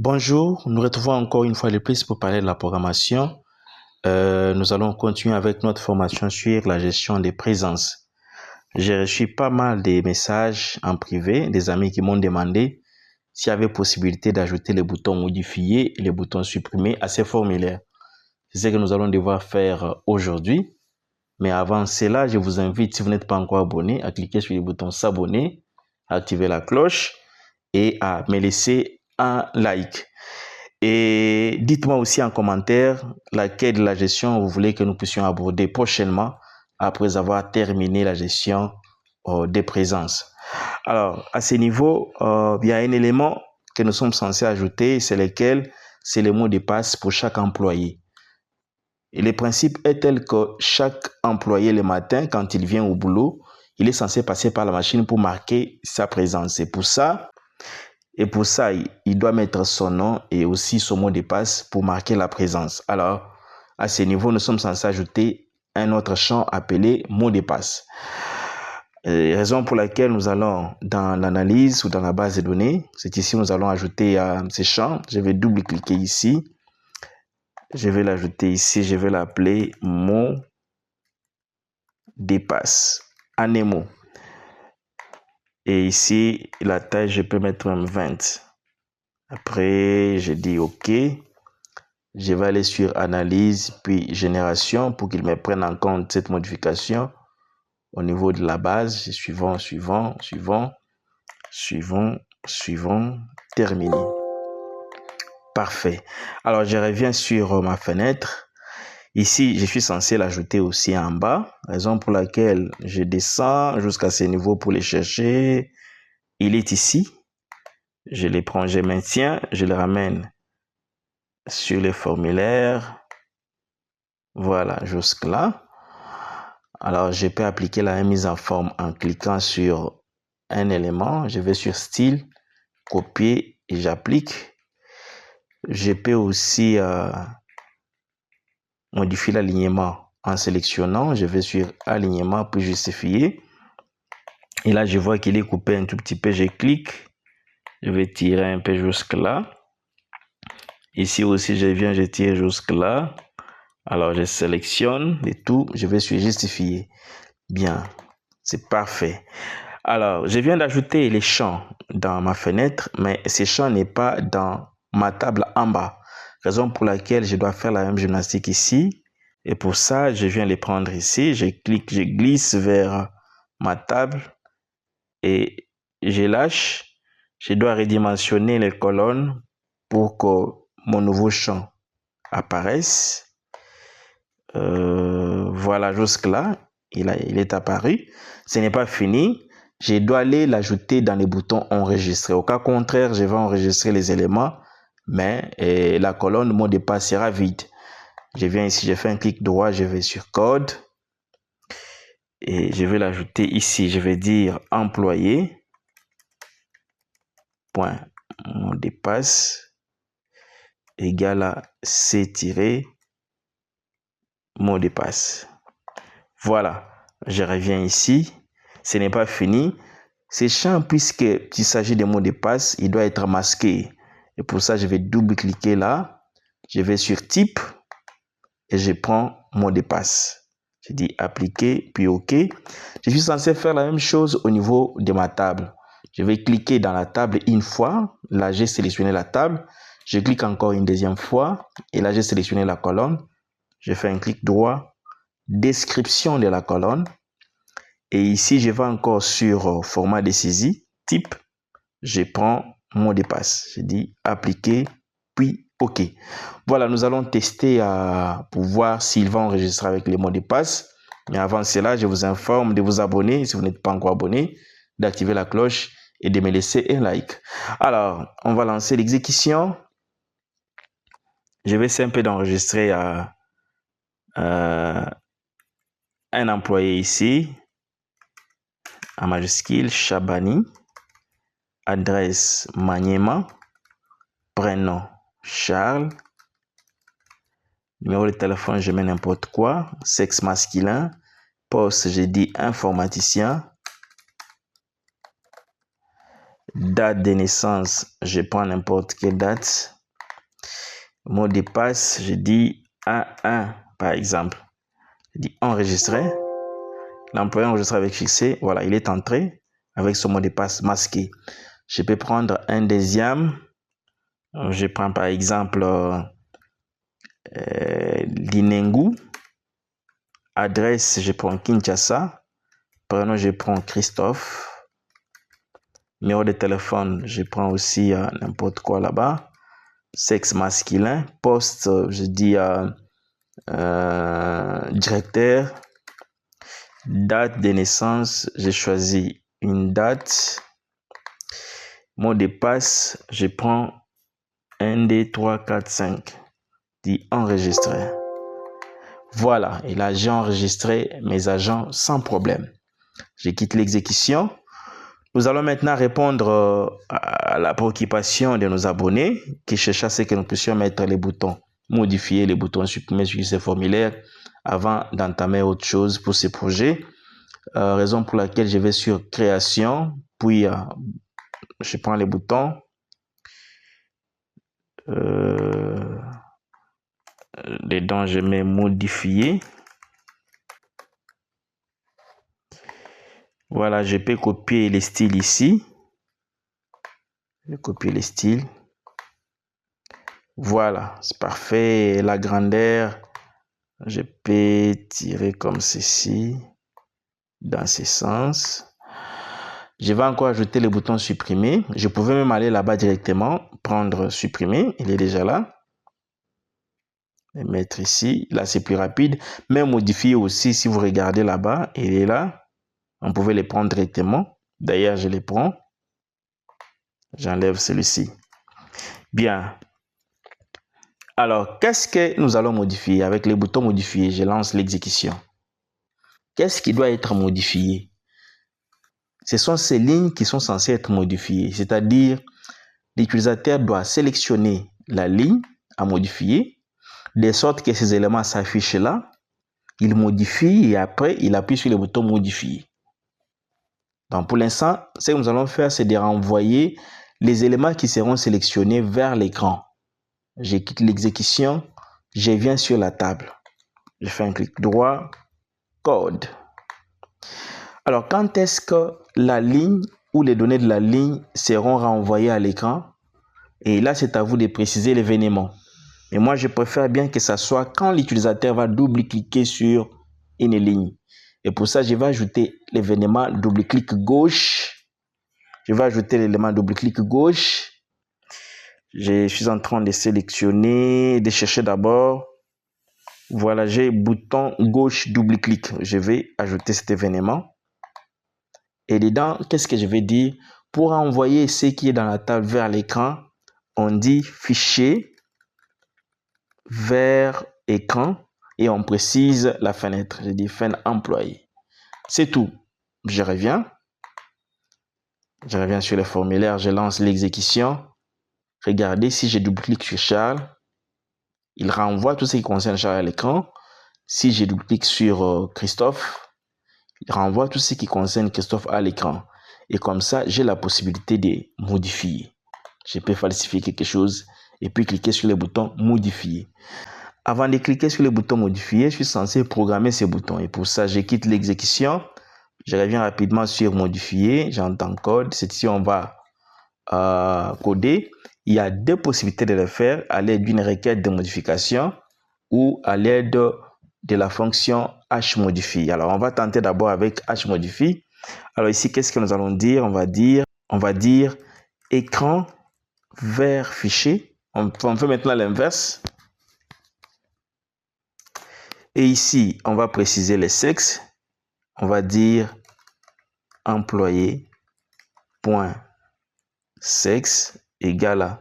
Bonjour, nous retrouvons encore une fois de plus pour parler de la programmation. Nous allons continuer avec notre formation sur la gestion des présences. J'ai reçu pas mal de messages en privé, des amis qui m'ont demandé s'il y avait possibilité d'ajouter les boutons modifier et les boutons supprimer à ces formulaires. C'est ce que nous allons devoir faire aujourd'hui. Mais avant cela, je vous invite, si vous n'êtes pas encore abonné, à cliquer sur le bouton s'abonner, à activer la cloche et à me laisser un like. Et dites-moi aussi en commentaire laquelle de la gestion vous voulez que nous puissions aborder prochainement après avoir terminé la gestion des présences. Alors, à ce niveau, il y a un élément que nous sommes censés ajouter, c'est lequel? C'est le mot de passe pour chaque employé. Et le principe est tel que chaque employé le matin, quand il vient au boulot, il est censé passer par la machine pour marquer sa présence. Et pour ça, il doit mettre son nom et aussi son mot de passe pour marquer la présence. Alors, à ce niveau, nous sommes censés ajouter un autre champ appelé mot de passe. Raison pour laquelle nous allons dans l'analyse ou dans la base de données, c'est ici nous allons ajouter ces champs. Je vais double-cliquer ici. Je vais l'ajouter ici, je vais l'appeler mot de passe. En un mot. Et ici, la taille, je peux mettre un 20. Après, je dis OK. Je vais aller sur analyse, puis génération pour qu'il me prenne en compte cette modification au niveau de la base. Suivant, terminé. Parfait. Alors, je reviens sur ma fenêtre. Ici, je suis censé l'ajouter aussi en bas, raison pour laquelle je descends jusqu'à ce niveau pour les chercher. Il est ici. Je les prends, je maintiens, je le ramène sur les formulaires. Voilà, jusque là. Alors, je peux appliquer la mise en forme en cliquant sur un élément. Je vais sur style, copier et j'applique. Je peux aussi modifier l'alignement en sélectionnant. Je vais sur alignement puis justifier. Et là, je vois qu'il est coupé un tout petit peu. Je clique. Je vais tirer un peu jusque là. Ici aussi, je viens, je tire jusque là. Alors, je sélectionne et tout. Je vais sur justifier. Bien, c'est parfait. Alors, je viens d'ajouter les champs dans ma fenêtre, mais ces champs n'est pas dans ma table en bas. Raison pour laquelle je dois faire la même gymnastique ici. Et pour ça, je viens les prendre ici. Je clique, je glisse vers ma table et je lâche. Je dois redimensionner les colonnes pour que mon nouveau champ apparaisse. Voilà, jusque là, il est apparu. Ce n'est pas fini. Je dois aller l'ajouter dans les boutons enregistrer. Au cas contraire, je vais enregistrer les éléments, mais la colonne mot de passe sera vide. Je viens ici, je fais un clic droit, je vais sur code et je vais l'ajouter ici. Je vais dire employé point mot de passe égale à c- mot de passe. Voilà, je reviens ici. Ce n'est pas fini. Ces champs, puisqu'il s'agit de mots de passe, il doit être masqué. Et pour ça, je vais double-cliquer là. Je vais sur type et je prends mot de passe. Je dis appliquer, puis OK. Je suis censé faire la même chose au niveau de ma table. Je vais cliquer dans la table une fois. Là, j'ai sélectionné la table. Je clique encore une deuxième fois. Et là, j'ai sélectionné la colonne. Je fais un clic droit. Description de la colonne. Et ici, je vais encore sur format de saisie, type. Je prends mot de passe. Je dis appliquer, puis OK. Voilà, nous allons tester pour voir s'il va enregistrer avec les mots de passe. Mais avant cela, je vous informe de vous abonner si vous n'êtes pas encore abonné, d'activer la cloche et de me laisser un like. Alors, on va lancer l'exécution. Je vais essayer un peu d'enregistrer un employé ici. En majuscule, Chabani. Adresse, Maniema. Prénom, Charles. Numéro de téléphone, je mets n'importe quoi. Sexe masculin. Poste, je dis informaticien. Date de naissance, je prends n'importe quelle date. Mot de passe, je dis A1 par exemple. Je dis enregistrer. L'employé enregistré avec fixé. Voilà, il est entré avec son mot de passe masqué. Je peux prendre un deuxième. Je prends par exemple Linengu. Adresse, je prends Kinshasa. Prénom, je prends Christophe. Numéro de téléphone, je prends aussi n'importe quoi là-bas. Sexe masculin. Poste, je dis directeur. Date de naissance, j'ai choisi une date. Mot de passe, je prends 1, 2, 3, 4, 5. Dis enregistrer. Voilà, et là j'ai enregistré mes agents sans problème. Je quitte l'exécution. Nous allons maintenant répondre à la préoccupation de nos abonnés qui cherchent à ce que nous puissions mettre les boutons, modifier les boutons supprimer sur ces formulaires avant d'entamer autre chose pour ces projets. Raison pour laquelle je vais sur création, puis je prends les boutons. Dedans, je mets modifier. Voilà, je peux copier les styles ici. Je vais copier les styles. Voilà, c'est parfait. La grandeur, je peux tirer comme ceci, dans ce sens. Je vais encore ajouter le bouton supprimer. Je pouvais même aller là-bas directement, prendre supprimer, il est déjà là. Et mettre ici, là c'est plus rapide. Mais modifier aussi, si vous regardez là-bas, il est là. On pouvait les prendre directement. D'ailleurs, je les prends. J'enlève celui-ci. Bien. Alors, qu'est-ce que nous allons modifier? Avec les boutons modifier, je lance l'exécution. Qu'est-ce qui doit être modifié? Ce sont ces lignes qui sont censées être modifiées. C'est-à-dire, l'utilisateur doit sélectionner la ligne à modifier, de sorte que ces éléments s'affichent là. Il modifie et après, il appuie sur le bouton modifier. Donc, pour l'instant, ce que nous allons faire, c'est de renvoyer les éléments qui seront sélectionnés vers l'écran. Je quitte l'exécution, je viens sur la table. Je fais un clic droit, code. Alors, quand est-ce que la ligne ou les données de la ligne seront renvoyées à l'écran? Et là, c'est à vous de préciser l'événement. Mais moi, je préfère bien que ça soit quand l'utilisateur va double-cliquer sur une ligne. Et pour ça, je vais ajouter l'événement double-clic gauche. Je vais ajouter l'élément double-clic gauche. Je suis en train de sélectionner, de chercher d'abord. Voilà, j'ai bouton gauche double-clic. Je vais ajouter cet événement. Et dedans, qu'est-ce que je vais dire? Pour envoyer ce qui est dans la table vers l'écran, on dit fichier vers écran et on précise la fenêtre. Je dis fenêtre employé. C'est tout. Je reviens. Je reviens sur le formulaire. Je lance l'exécution. Regardez, si je double-clique sur Charles, il renvoie tout ce qui concerne Charles à l'écran. Si je double-clique sur Christophe, il renvoie tout ce qui concerne Christophe à l'écran. Et comme ça, j'ai la possibilité de modifier. Je peux falsifier quelque chose et puis cliquer sur le bouton modifier. Avant de cliquer sur le bouton modifier, je suis censé programmer ces boutons. Et pour ça, je quitte l'exécution. Je reviens rapidement sur modifier. J'entends code. C'est ici on va coder. Il y a deux possibilités de le faire à l'aide d'une requête de modification ou à l'aide de la fonction hmodify. Alors, on va tenter d'abord avec hmodify. Alors ici, qu'est-ce que nous allons dire? On va dire écran vers fichier. On fait maintenant l'inverse. Et ici, on va préciser les sexes. On va dire employé.sexe égale à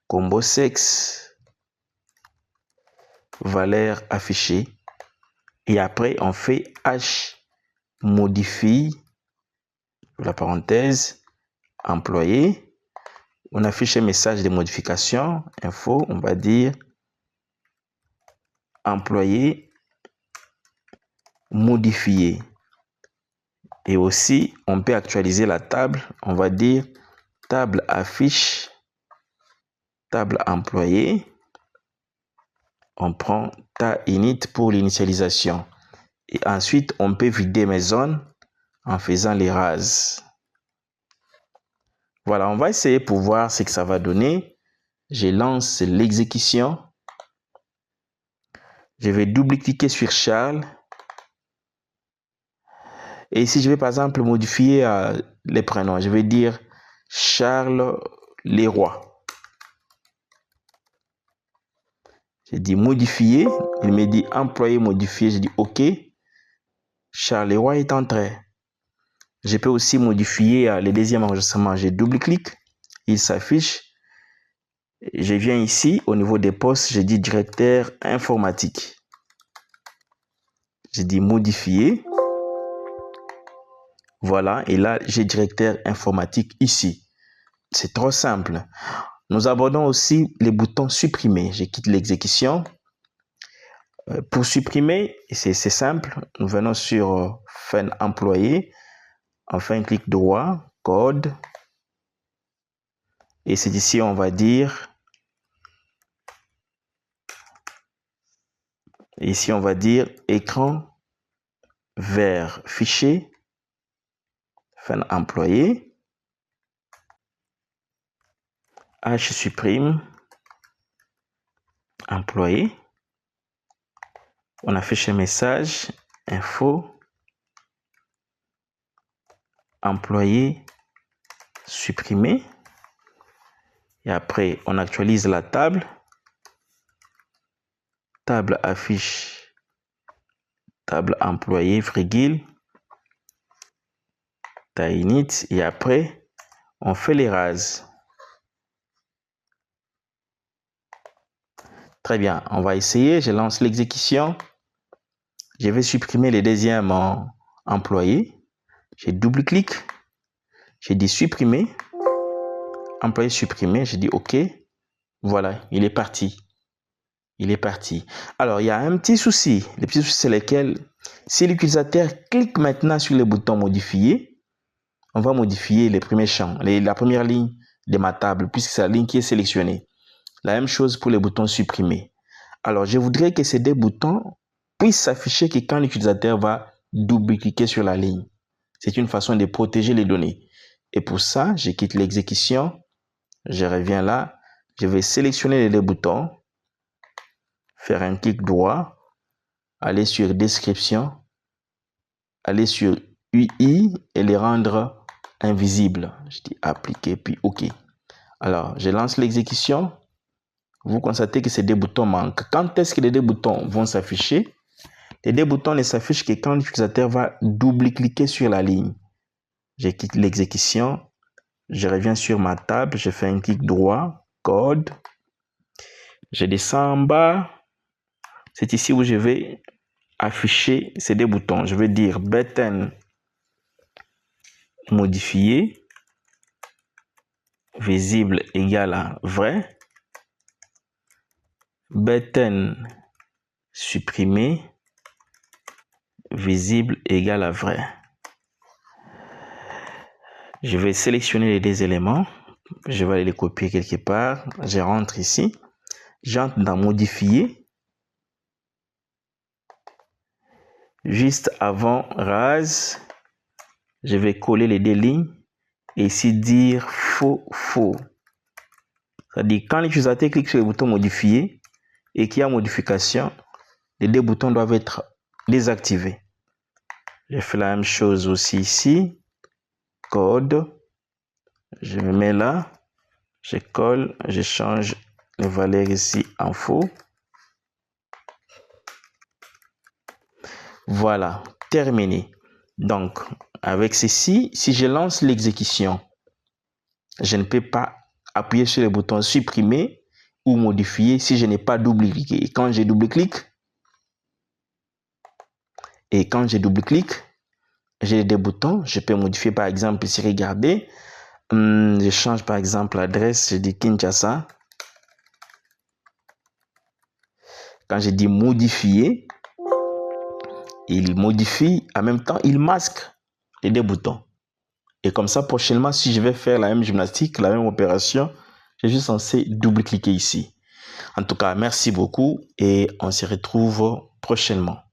combo sexe, valeur affichée. Et après, on fait hmodify, la parenthèse, employé. On affiche un message de modification, info, on va dire employé modifié. Et aussi, on peut actualiser la table, on va dire table affiche table employé. On prend ta init pour l'initialisation. Et ensuite, on peut vider mes zones en faisant les rases. Voilà, on va essayer pour voir ce que ça va donner. Je lance l'exécution. Je vais double-cliquer sur Charles. Et ici, je vais par exemple modifier les prénoms. Je vais dire Charles Leroy. J'ai dit modifier. Il me dit employé modifié. Je dis OK. Charles Leroy est entré. Je peux aussi modifier le deuxième enregistrement. Je double-clique. Il s'affiche. Je viens ici au niveau des postes. Je dis directeur informatique. Je dis modifier. Voilà. Et là, j'ai directeur informatique ici. C'est trop simple. Nous abordons aussi les boutons supprimer. Je quitte l'exécution. Pour supprimer, c'est simple. Nous venons sur fin employé. On fait un clic droit, code. Et c'est ici, on va dire. Ici, on va dire écran vert, fichier, fin employé. H supprime, employé. On affiche un message, info, employé, supprimé. Et après, on actualise la table. Table affiche, table employé, virgule, taille init. Et après, on fait les rases. Très bien, on va essayer. Je lance l'exécution. Je vais supprimer le deuxième employé. Je double-clique. Je dis supprimer. Employé supprimé. Je dis OK. Voilà, il est parti. Il est parti. Alors, il y a un petit souci. Le petit souci, c'est lequel, si l'utilisateur clique maintenant sur le bouton modifier, on va modifier les premiers champs, la première ligne de ma table, puisque c'est la ligne qui est sélectionnée. La même chose pour les boutons supprimer. Alors, je voudrais que ces deux boutons puissent s'afficher que quand l'utilisateur va double-cliquer sur la ligne. C'est une façon de protéger les données. Et pour ça, je quitte l'exécution. Je reviens là. Je vais sélectionner les deux boutons. Faire un clic droit. Aller sur description. Aller sur UI et les rendre invisibles. Je dis appliquer puis OK. Alors, je lance l'exécution. Vous constatez que ces deux boutons manquent. Quand est-ce que les deux boutons vont s'afficher? Les deux boutons ne s'affichent que quand l'utilisateur va double-cliquer sur la ligne. Je quitte l'exécution. Je reviens sur ma table. Je fais un clic droit. Code. Je descends en bas. C'est ici où je vais afficher ces deux boutons. Je vais dire button modifié. Visible égale à vrai. Button supprimé. Visible égale à vrai. Je vais sélectionner les deux éléments. Je vais aller les copier quelque part. Je rentre ici. J'entre dans modifier. Juste avant rase, je vais coller les deux lignes. Et ici dire faux. C'est-à-dire quand l'utilisateur clique sur le bouton modifier et qu'il y a modification, les deux boutons doivent être désactivés. Je fais la même chose aussi ici. Code. Je me mets là. Je colle. Je change les valeurs ici en faux. Voilà. Terminé. Donc, avec ceci, si je lance l'exécution, je ne peux pas appuyer sur le bouton supprimer ou modifier si je n'ai pas double-cliqué. Et quand je double-clique, j'ai des boutons. Je peux modifier par exemple ici, regardez. Je change par exemple l'adresse, je dis Kinshasa. Quand je dis modifier, il modifie, en même temps, il masque les deux boutons. Et comme ça, prochainement, si je vais faire la même gymnastique, la même opération, Je suis censé double-cliquer ici. En tout cas, merci beaucoup et on se retrouve prochainement.